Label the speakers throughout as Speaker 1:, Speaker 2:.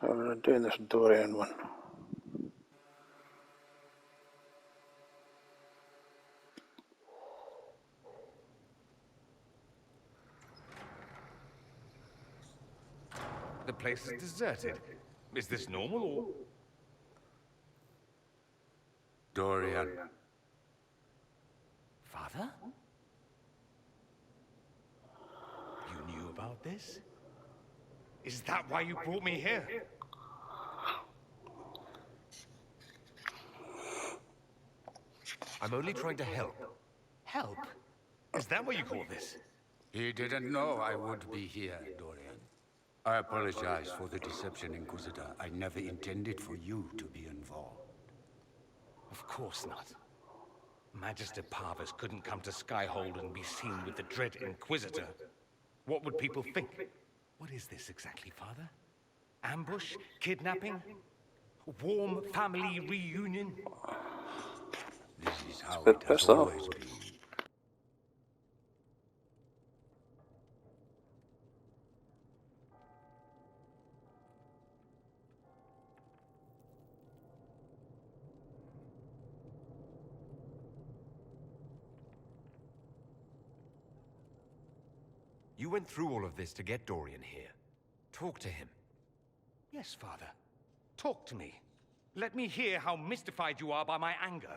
Speaker 1: So I'm doing this Dorian one.
Speaker 2: The place is deserted. Is this normal or...
Speaker 3: Dorian.
Speaker 2: Father? You knew about this? Is that why you brought me here?
Speaker 4: I'm only trying to help.
Speaker 2: Help? Is that what you call this?
Speaker 3: He didn't know I would be here, Dorian. I apologize for the deception, Inquisitor. I never intended for you to be involved.
Speaker 2: Of course not. Magister Parvus couldn't come to Skyhold and be seen with the Dread Inquisitor. What would people think? What is this exactly, Father? Ambush? Kidnapping? Warm family reunion?
Speaker 3: This is how
Speaker 1: bit
Speaker 3: it has
Speaker 1: pissed off.
Speaker 3: always been.
Speaker 4: You went through all of this to get Dorian here. Talk to him.
Speaker 2: Yes, Father. Talk to me. Let me hear how mystified you are by my anger.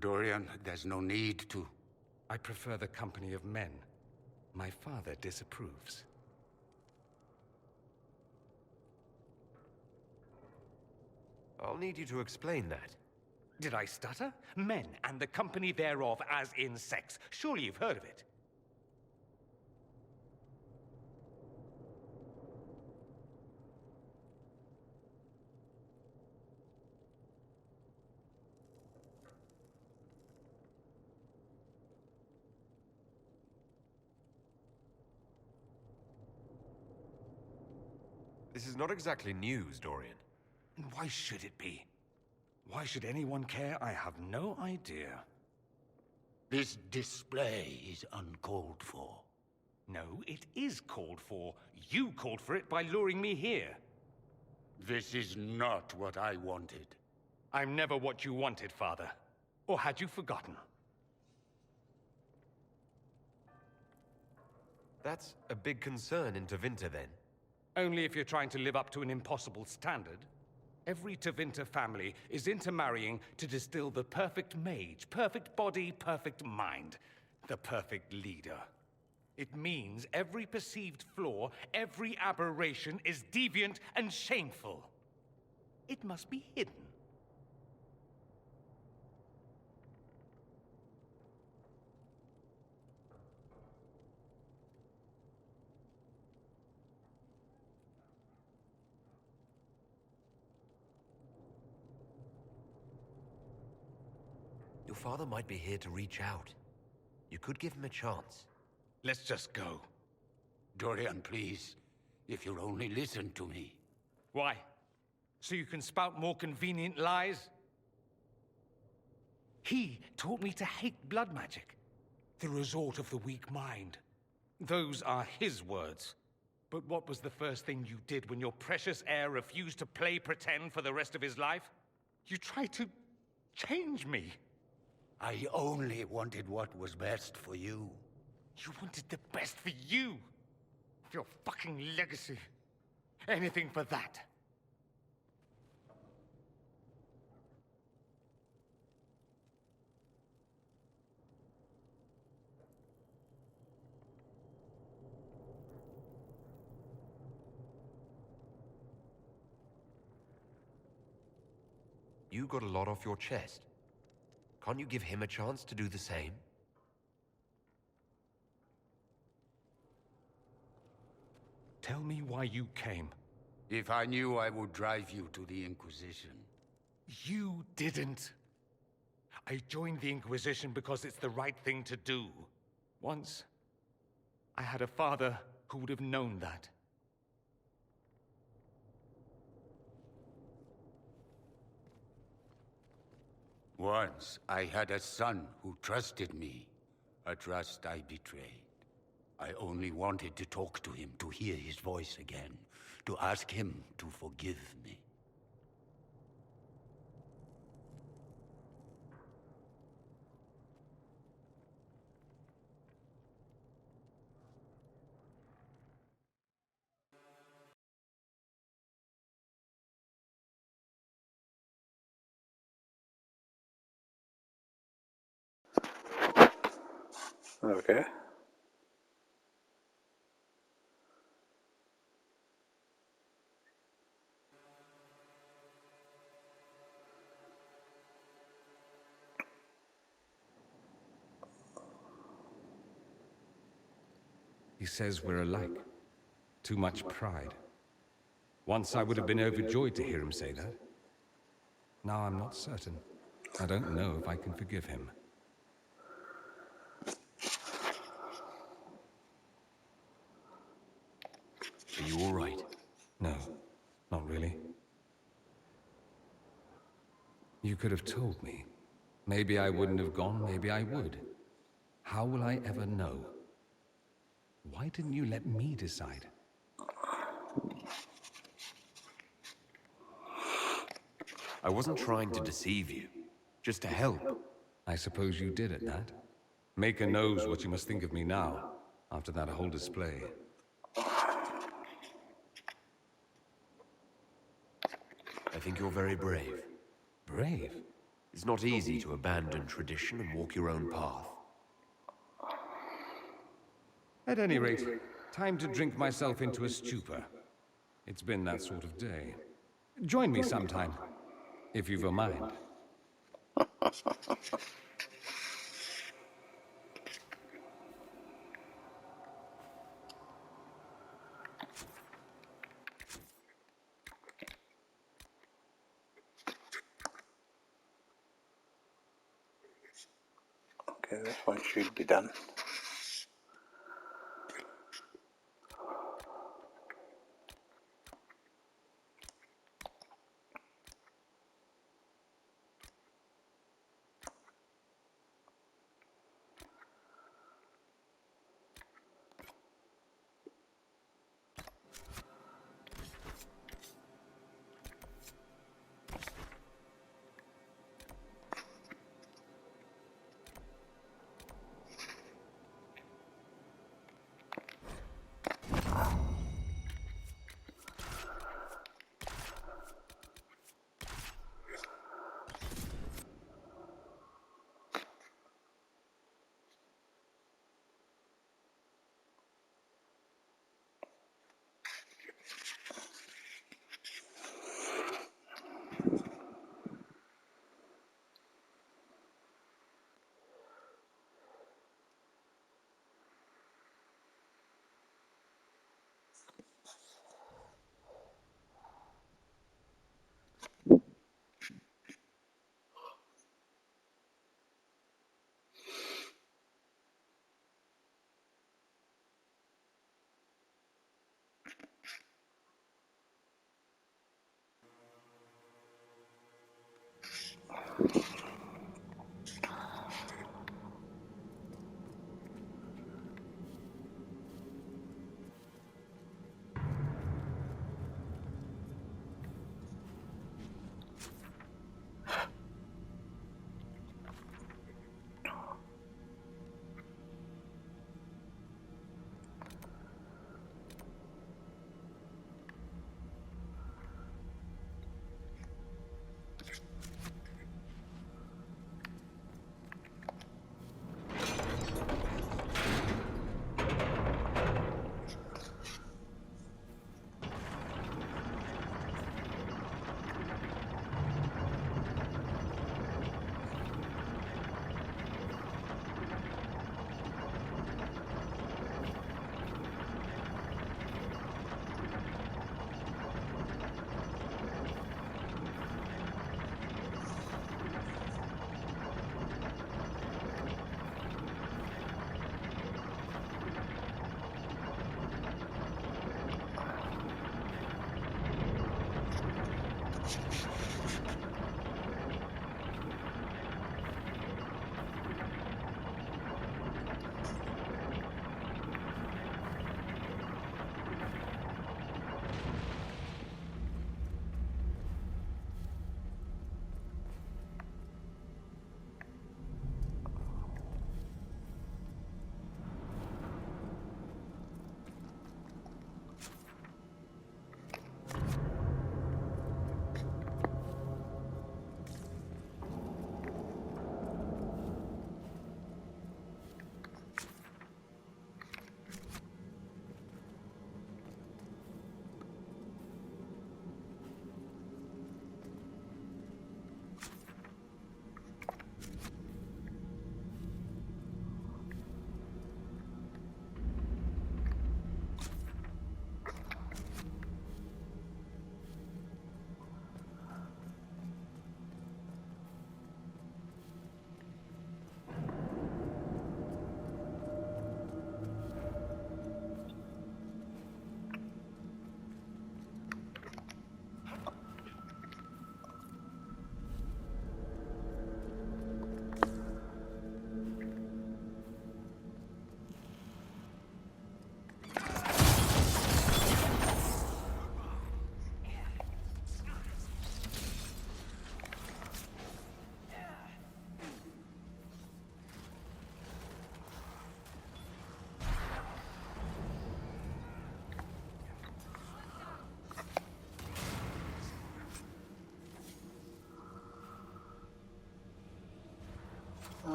Speaker 3: Dorian, there's no need to.
Speaker 2: I prefer the company of men. My father disapproves.
Speaker 4: I'll need you to explain that.
Speaker 2: Did I stutter? Men and the company thereof as in sex. Surely you've heard of it.
Speaker 4: This is not exactly news, Dorian.
Speaker 2: And why should it be? Why should anyone care? I have no idea.
Speaker 3: This display is uncalled for.
Speaker 2: No, it is called for. You called for it by luring me here.
Speaker 3: This is not what I wanted.
Speaker 2: I'm never what you wanted, Father. Or had you forgotten?
Speaker 4: That's a big concern in Tevinter, then.
Speaker 2: Only if you're trying to live up to an impossible standard. Every Tevinter family is intermarrying to distill the perfect mage, perfect body, perfect mind, the perfect leader. It means every perceived flaw, every aberration is deviant and shameful. It must be hidden.
Speaker 4: Your father might be here to reach out. You could give him a chance.
Speaker 2: Let's just go.
Speaker 3: Dorian, please. If you'll only listen to me.
Speaker 2: Why? So you can spout more convenient lies? He taught me to hate blood magic. The resort of the weak mind. Those are his words. But what was the first thing you did when your precious heir refused to play pretend for the rest of his life? You tried to change me.
Speaker 3: I only wanted what was best for you.
Speaker 2: You wanted the best for you. Your fucking legacy. Anything for that.
Speaker 4: You got a lot off your chest. Can't you give him a chance to do the same?
Speaker 2: Tell me why you came.
Speaker 3: If I knew, I would drive you to the Inquisition.
Speaker 2: You didn't. I joined the Inquisition because it's the right thing to do. Once, I had a father who would have known that.
Speaker 3: Once, I had a son who trusted me. A trust I betrayed. I only wanted to talk to him, to hear his voice again. to ask him to forgive me.
Speaker 1: Okay.
Speaker 2: He says we're alike. Too much pride. Once I would have been overjoyed to hear him say that. Now I'm not certain. I don't know if I can forgive him.
Speaker 4: Are you all right?
Speaker 2: No, not really. You could have told me. Maybe I wouldn't have gone, maybe I would. How will I ever know? Why didn't you let me decide?
Speaker 4: I wasn't trying to deceive you, just to help.
Speaker 2: I suppose you did at that. Maker knows what you must think of me now, after that whole display.
Speaker 4: I think you're very brave.
Speaker 2: Brave?
Speaker 4: It's not easy to abandon tradition and walk your own path.
Speaker 2: At any rate, time to drink myself into a stupor. It's been that sort of day. Join me sometime, if you've a mind.
Speaker 1: Okay, this one should be done.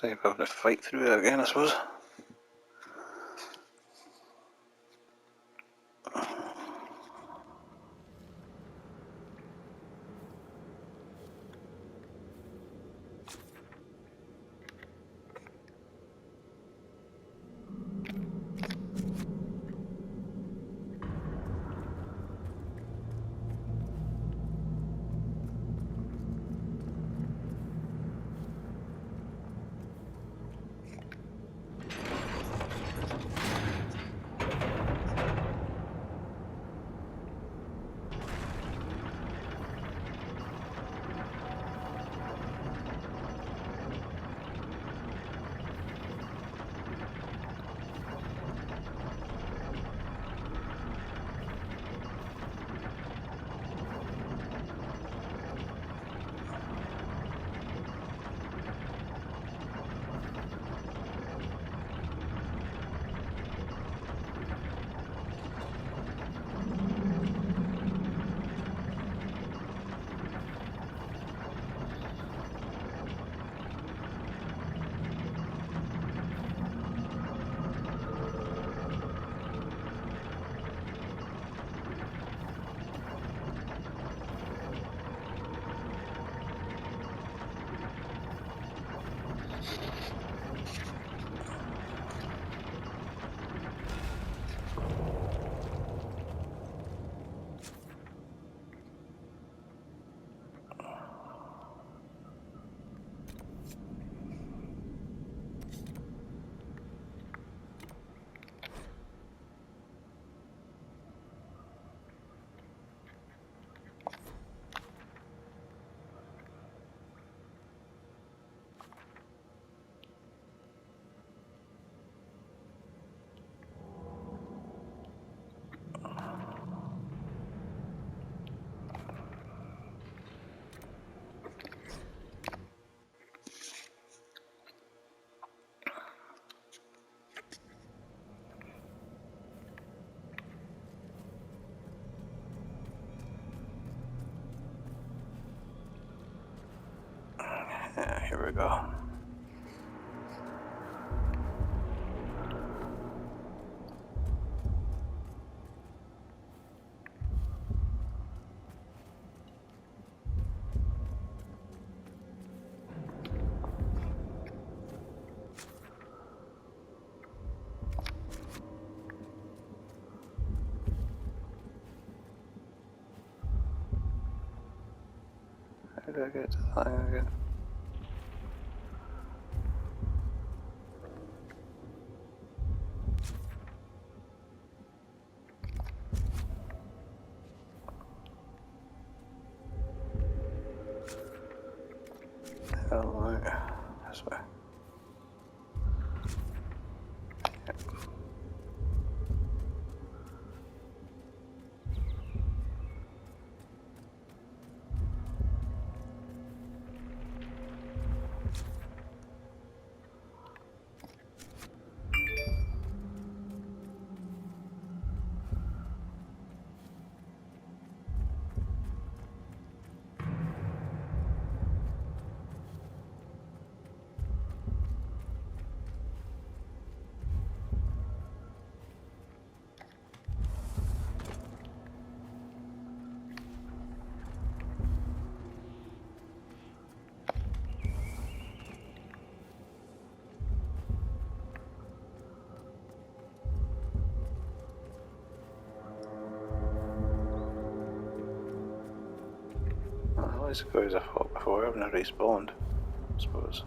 Speaker 1: Save having to fight through it again, I suppose. Yeah, here we go. How do I get to the thing again? Oh, right. This way. Well, these guys I fought before haven't respawned, I suppose.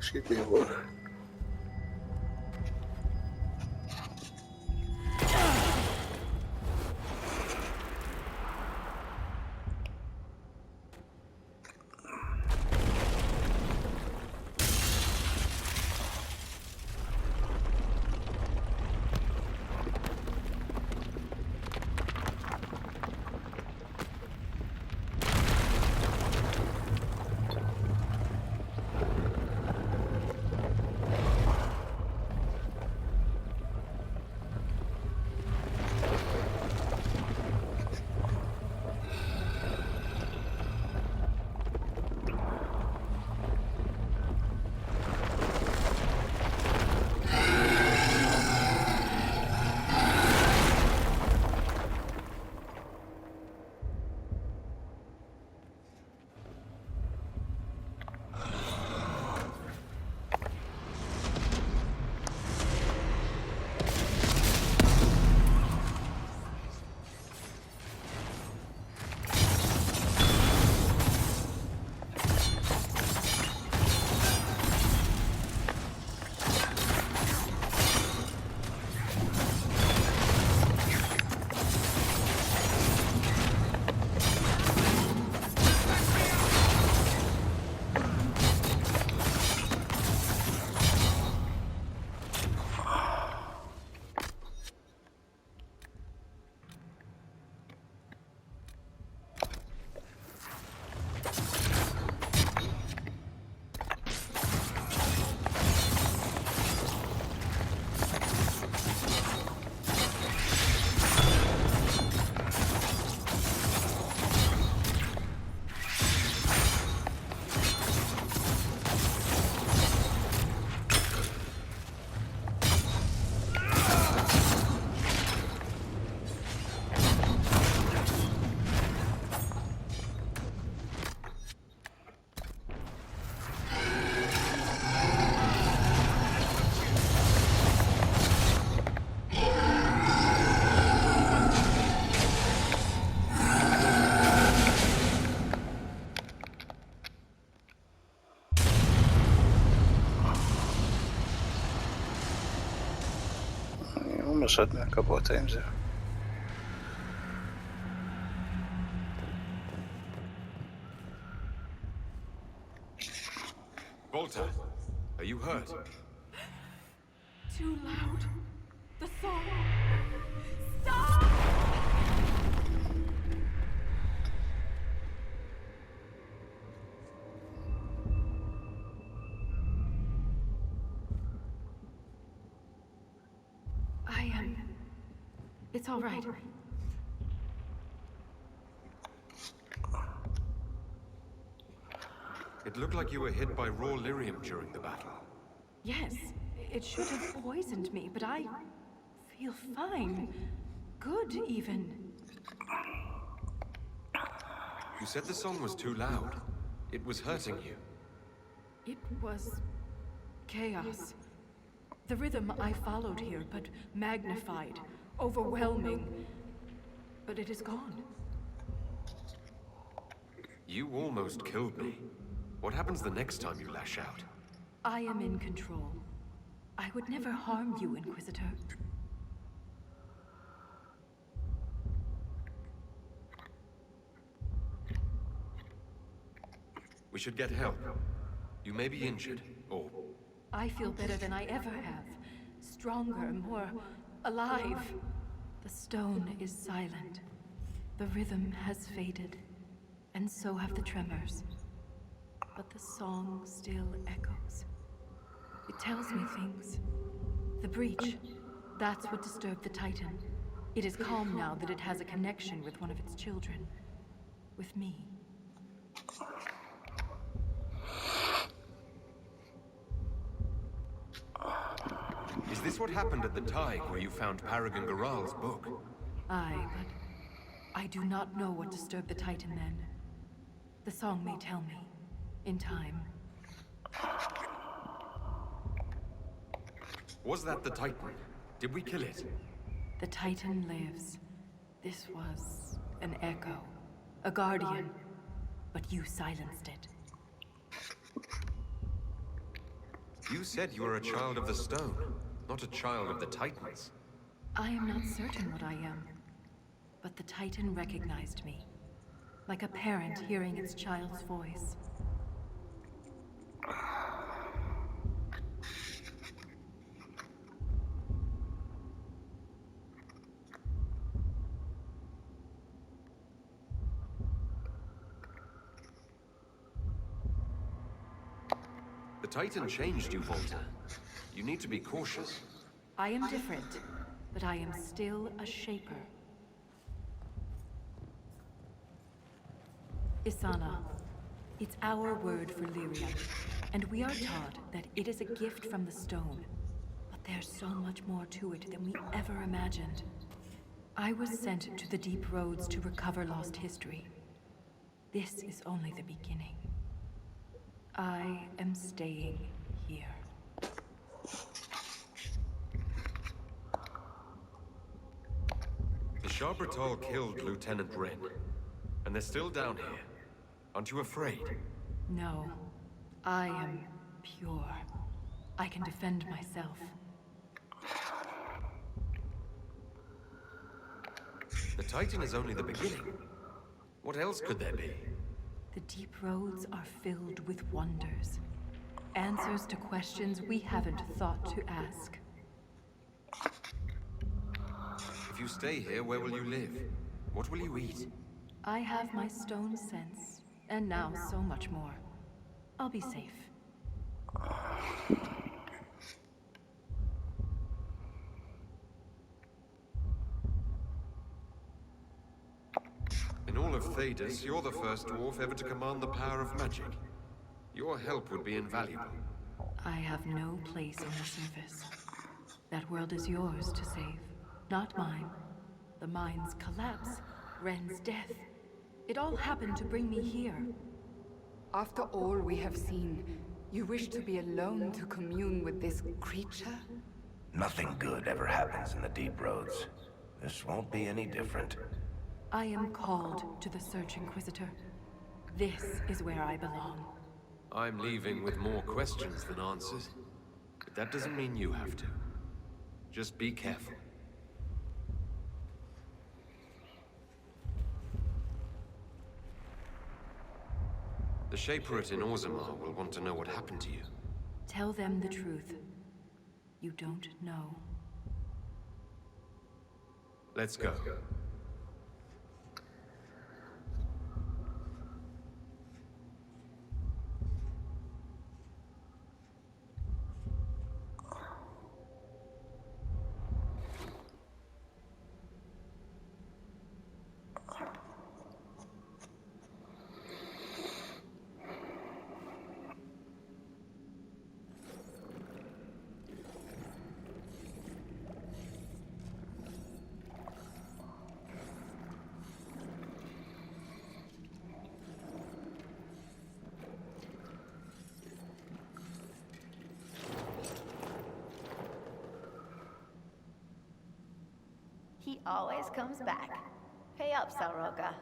Speaker 1: schiet niet hoor. Szedłem kapotem, że...
Speaker 4: Volta, are you hurt?
Speaker 5: Too loud. The song. Stop! It's all right.
Speaker 4: It looked like you were hit by raw lyrium during the battle.
Speaker 5: Yes, it should have poisoned me, but I feel fine. Good, even.
Speaker 4: You said the song was too loud. It was hurting you.
Speaker 5: It was chaos. The rhythm I followed here, but magnified, overwhelming. But it is gone.
Speaker 4: You almost killed me. What happens the next time you lash out?
Speaker 5: I am in control. I would never harm you, Inquisitor.
Speaker 4: We should get help. You may be injured, or...
Speaker 5: I feel better than I ever have. Stronger, more alive. The stone is silent. The rhythm has faded. And so have the tremors. But the song still echoes. It tells me things. The breach, that's what disturbed the Titan. It is calm now that it has a connection with one of its children. With me.
Speaker 4: Is this what happened at the Tig where you found Paragon Garal's book?
Speaker 5: Aye, but I do not know what disturbed the Titan then. The song may tell me. In time.
Speaker 4: Was that the Titan? Did we kill it?
Speaker 5: The Titan lives. This was an echo. A guardian. But you silenced it.
Speaker 4: You said you were a child of the stone, not a child of the Titans.
Speaker 5: I am not certain what I am, but the Titan recognized me, like a parent hearing its child's voice.
Speaker 4: The Titan changed you, Volta. You need to be cautious.
Speaker 5: I am different, but I am still a Shaper. Isana. It's our word for Lyria, and we are taught that it is a gift from the stone. But there's so much more to it than we ever imagined. I was sent to the Deep Roads to recover lost history. This is only the beginning. I am staying here.
Speaker 4: The Sharbatal killed Lieutenant Wren, and they're still down here. Aren't you afraid?
Speaker 5: No, I am pure. I can defend myself.
Speaker 4: The Titan is only the beginning. What else could there be?
Speaker 5: The Deep Roads are filled with wonders. Answers to questions we haven't thought to ask.
Speaker 4: If you stay here, where will you live? What will you eat?
Speaker 5: I have my stone sense, and now so much more. I'll be safe.
Speaker 4: In all of Thedas, you're the first dwarf ever to command the power of magic. Your help would be invaluable.
Speaker 5: I have no place on the surface. That world is yours to save, not mine. The mine's collapse, Ren's death. It all happened to bring me here.
Speaker 6: After all we have seen, you wish to be alone to commune with this creature?
Speaker 7: Nothing good ever happens in the Deep Roads. This won't be any different.
Speaker 5: I am called to the Search Inquisitor. This is where I belong.
Speaker 4: I'm leaving with more questions than answers. But that doesn't mean you have to. Just be careful. The Shaperate in Orzammar will want to know what happened to you.
Speaker 5: Tell them the truth. You don't know.
Speaker 4: Let's go.
Speaker 8: He always comes back. Pay up, Sauroga.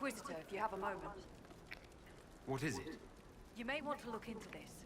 Speaker 9: Inquisitor, if you have a moment.
Speaker 4: What is it?
Speaker 9: You may want to look into this.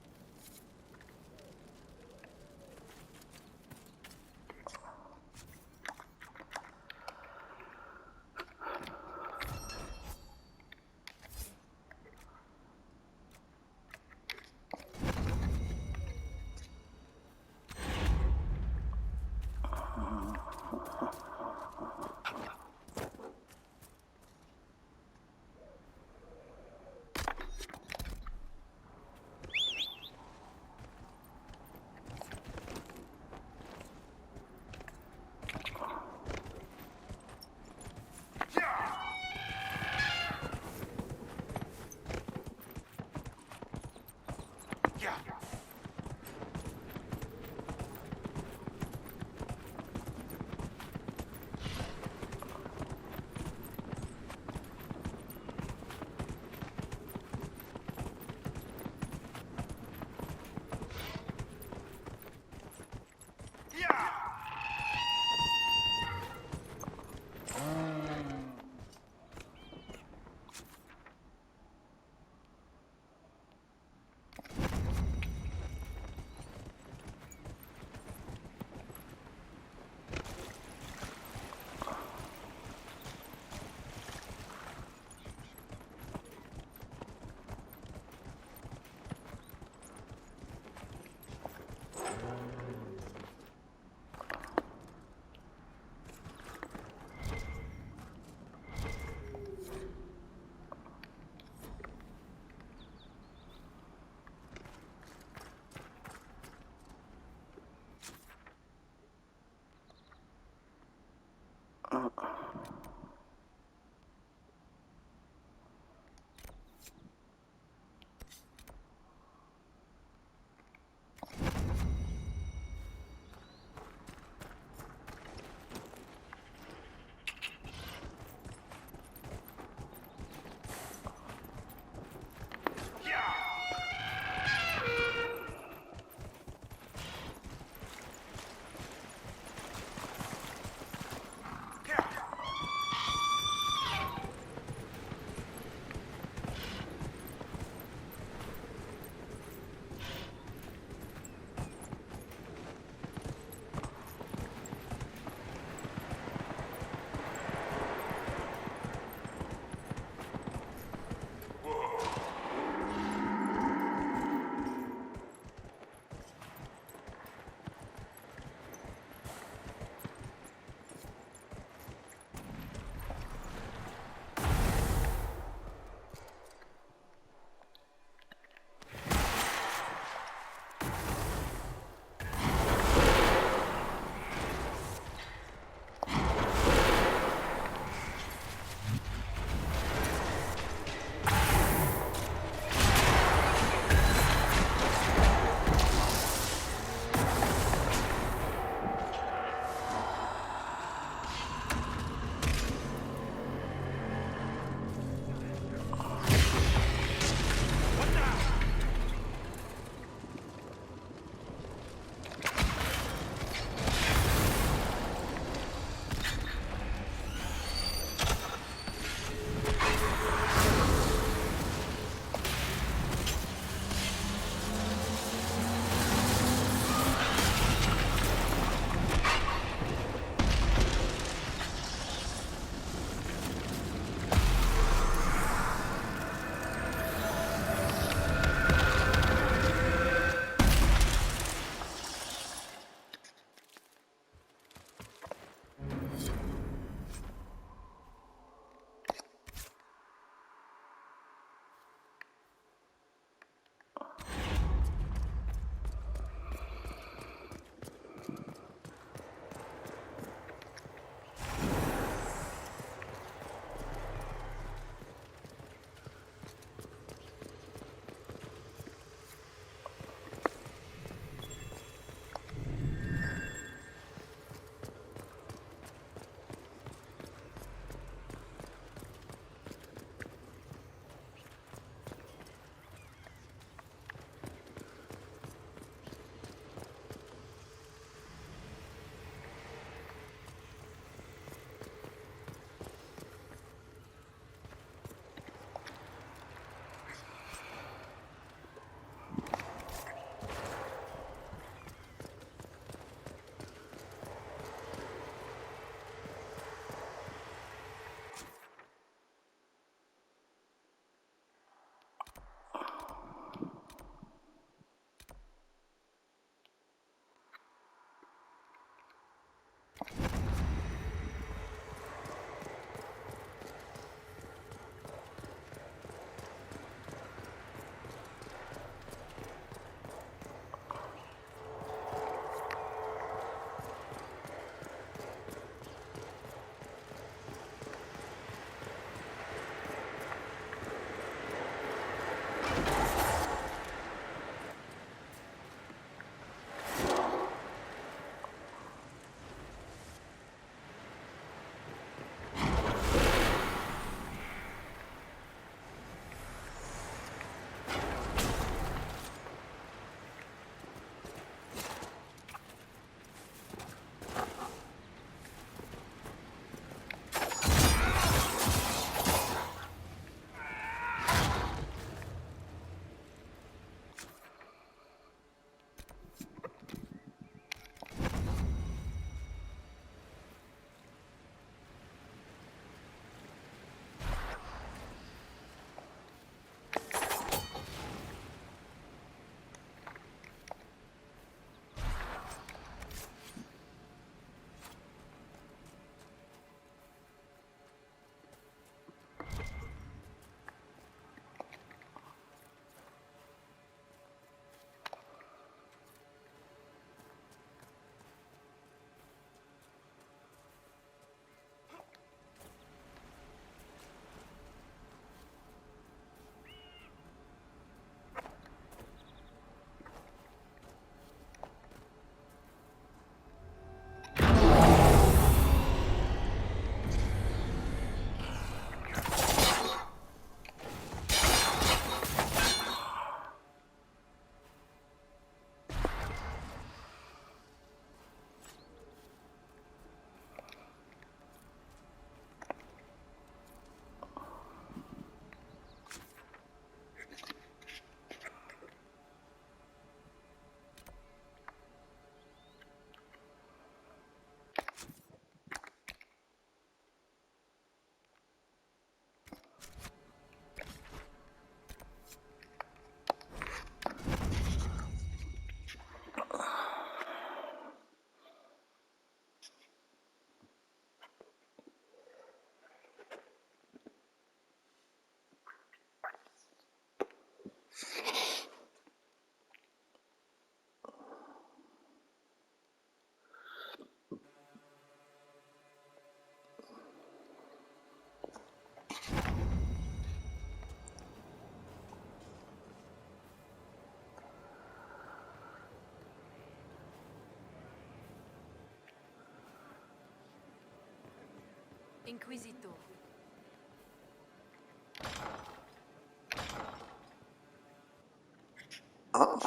Speaker 9: Inquisitor.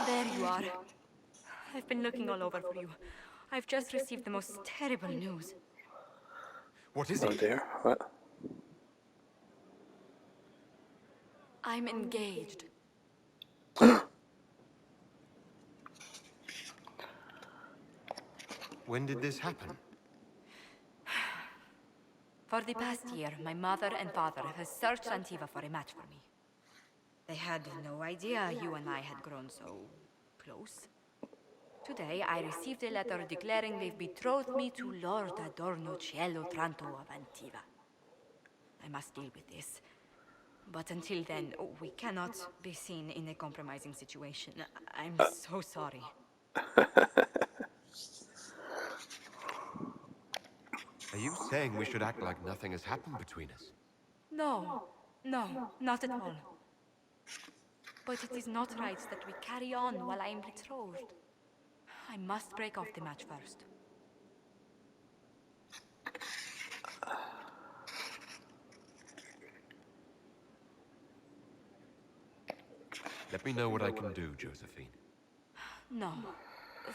Speaker 10: There you are. I've been looking all over for you. I've just received the most terrible news.
Speaker 4: What is
Speaker 1: Oh
Speaker 4: it?
Speaker 1: dear, what?
Speaker 10: I'm engaged.
Speaker 4: When did this happen?
Speaker 10: For the past year, my mother and father have searched Antiva for a match for me. They had no idea you and I had grown so close. Today, I received a letter declaring they've betrothed me to Lord Adorno Cielo Tranto of Antiva. I must deal with this. But until then, we cannot be seen in a compromising situation. I'm so sorry.
Speaker 4: Are you saying we should act like nothing has happened between us?
Speaker 10: No, not at all. But it is not right that we carry on while I am betrothed. I must break off the match first.
Speaker 4: Let me know what I can do, Josephine.
Speaker 10: No.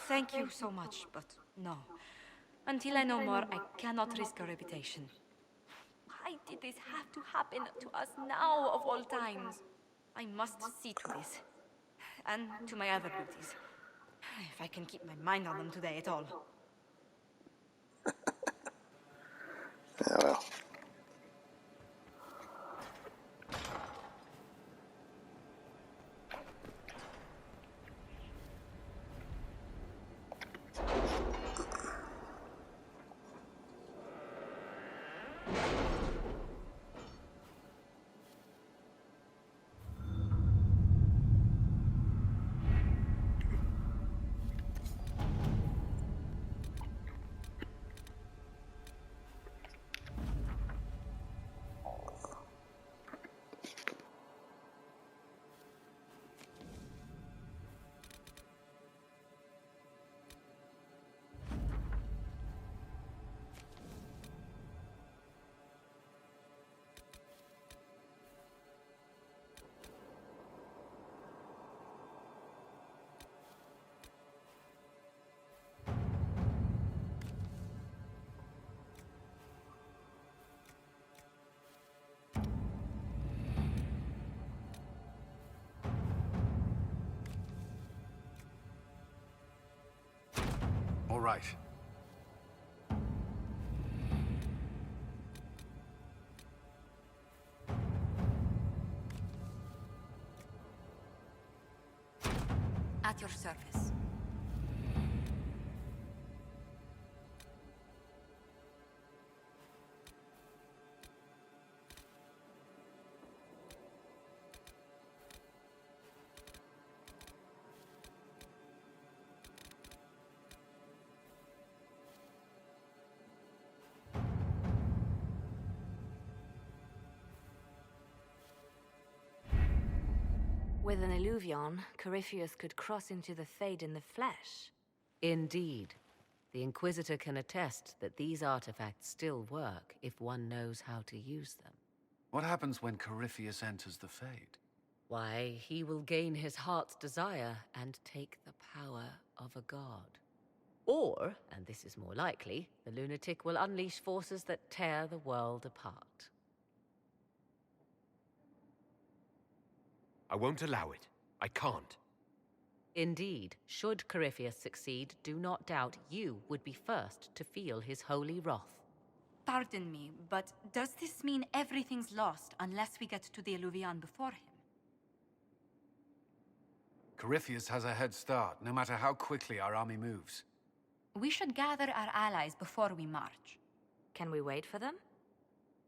Speaker 10: Thank you so much, but no. Until I know more, I cannot risk a reputation. Why did this have to happen to us now, of all times? I must see to this. And to my other duties. If I can keep my mind on them today at all.
Speaker 1: Yeah, well.
Speaker 3: All right.
Speaker 10: At your service.
Speaker 11: With an Illuvion, Corypheus could cross into the Fade in the flesh. Indeed. The Inquisitor can attest that these artifacts still work if one knows how to use them.
Speaker 3: What happens when Corypheus enters the Fade?
Speaker 11: Why, he will gain his heart's desire and take the power of a god. Or, and this is more likely, the lunatic will unleash forces that tear the world apart.
Speaker 4: I won't allow it. I can't.
Speaker 11: Indeed, should Corypheus succeed, do not doubt you would be first to feel his holy wrath.
Speaker 10: Pardon me, but does this mean everything's lost unless we get to the Illuvion before him?
Speaker 3: Corypheus has a head start, no matter how quickly our army moves.
Speaker 10: We should gather our allies before we march.
Speaker 11: Can we wait for them?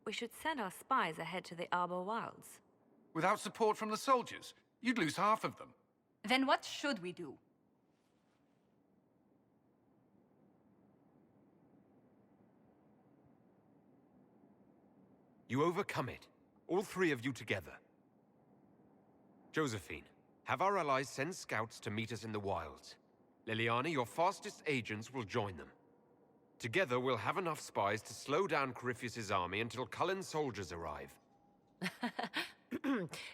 Speaker 11: We should send our spies ahead to the Arbor Wilds.
Speaker 3: Without support from the soldiers, you'd lose half of them.
Speaker 10: Then what should we do?
Speaker 4: You overcome it. All three of you together. Josephine, have our allies send scouts to meet us in the wilds. Leliana, your fastest agents will join them. Together, we'll have enough spies to slow down Corypheus' army until Cullen's soldiers arrive.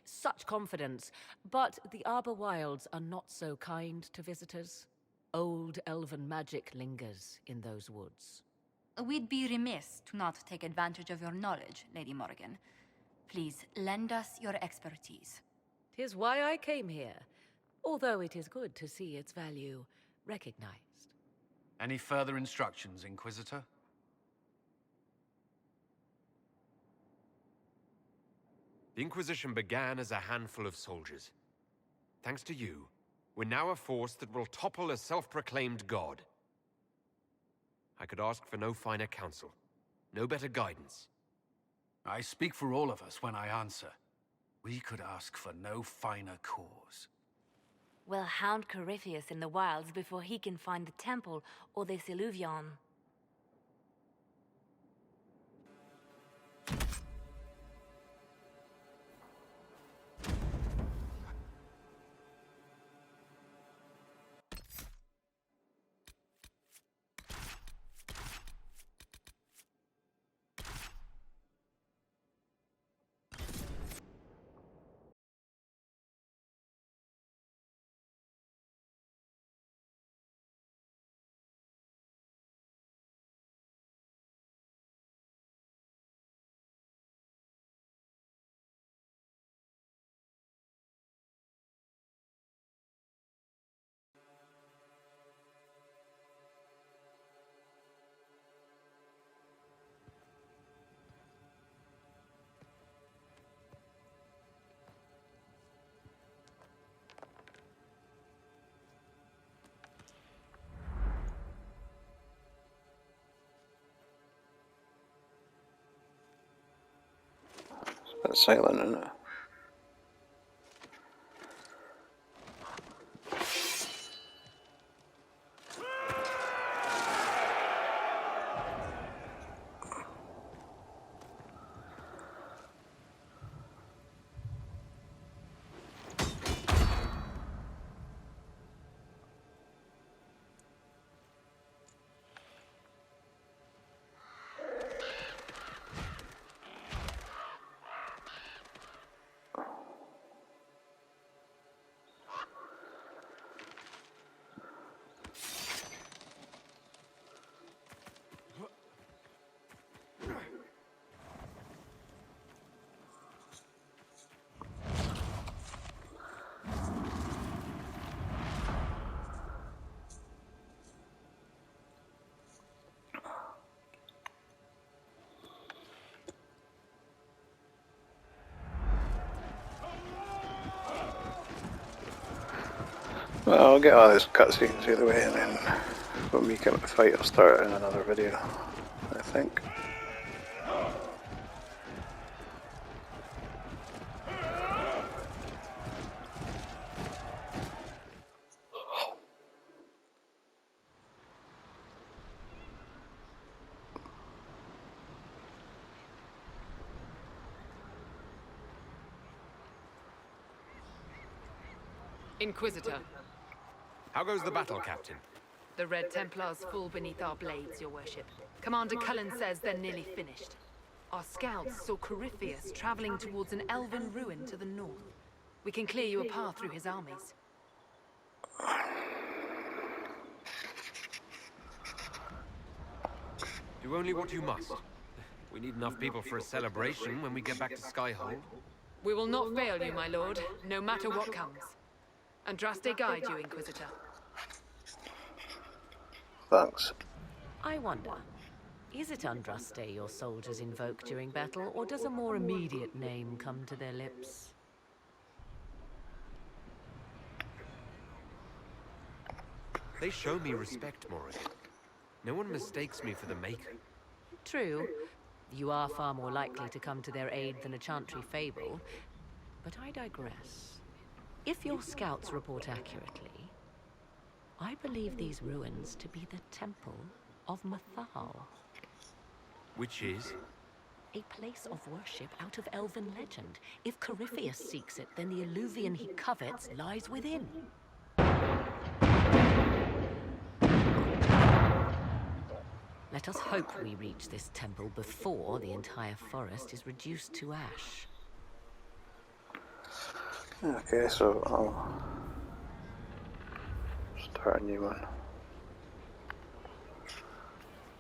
Speaker 11: Such confidence. But the Arbor Wilds are not so kind to visitors. Old elven magic lingers in those woods.
Speaker 10: We'd be remiss to not take advantage of your knowledge, Lady Morrigan. Please, lend us your expertise.
Speaker 11: 'Tis why I came here, although it is good to see its value recognized.
Speaker 12: Any further instructions, Inquisitor?
Speaker 4: The Inquisition began as a handful of soldiers. Thanks to you, we're now a force that will topple a self-proclaimed god. I could ask for no finer counsel, no better guidance.
Speaker 12: I speak for all of us when I answer. We could ask for no finer cause.
Speaker 10: We'll hound Corypheus in the wilds before he can find the temple or this Illuvion.
Speaker 1: It's silent, isn't it? Well, I'll get all these cutscenes out of the way, and then when we come to the fight, I'll start in another video, I think.
Speaker 13: Inquisitor.
Speaker 4: How goes the battle, Captain?
Speaker 13: The Red Templars fall beneath our blades, your worship. Commander Cullen says they're nearly finished. Our scouts saw Corypheus traveling towards an elven ruin to the north. We can clear you a path through his armies.
Speaker 4: Do only what you must. We need enough people for a celebration when we get back to Skyhold.
Speaker 13: We will not fail you, my lord, no matter what comes. Andraste guide you, Inquisitor.
Speaker 1: Thanks.
Speaker 11: I wonder, is it Andraste your soldiers invoke during battle, or does a more immediate name come to their lips?
Speaker 4: They show me respect, Morrigan. No one mistakes me for the Maker.
Speaker 11: True. You are far more likely to come to their aid than a Chantry Fable, but I digress. If your scouts report accurately, I believe these ruins to be the Temple of Mythal.
Speaker 4: Which is?
Speaker 11: A place of worship out of elven legend. If Corypheus seeks it, then the Illuvion he covets lies within. Let us hope we reach this temple before the entire forest is reduced to ash.
Speaker 1: Okay, so I'll start a new one.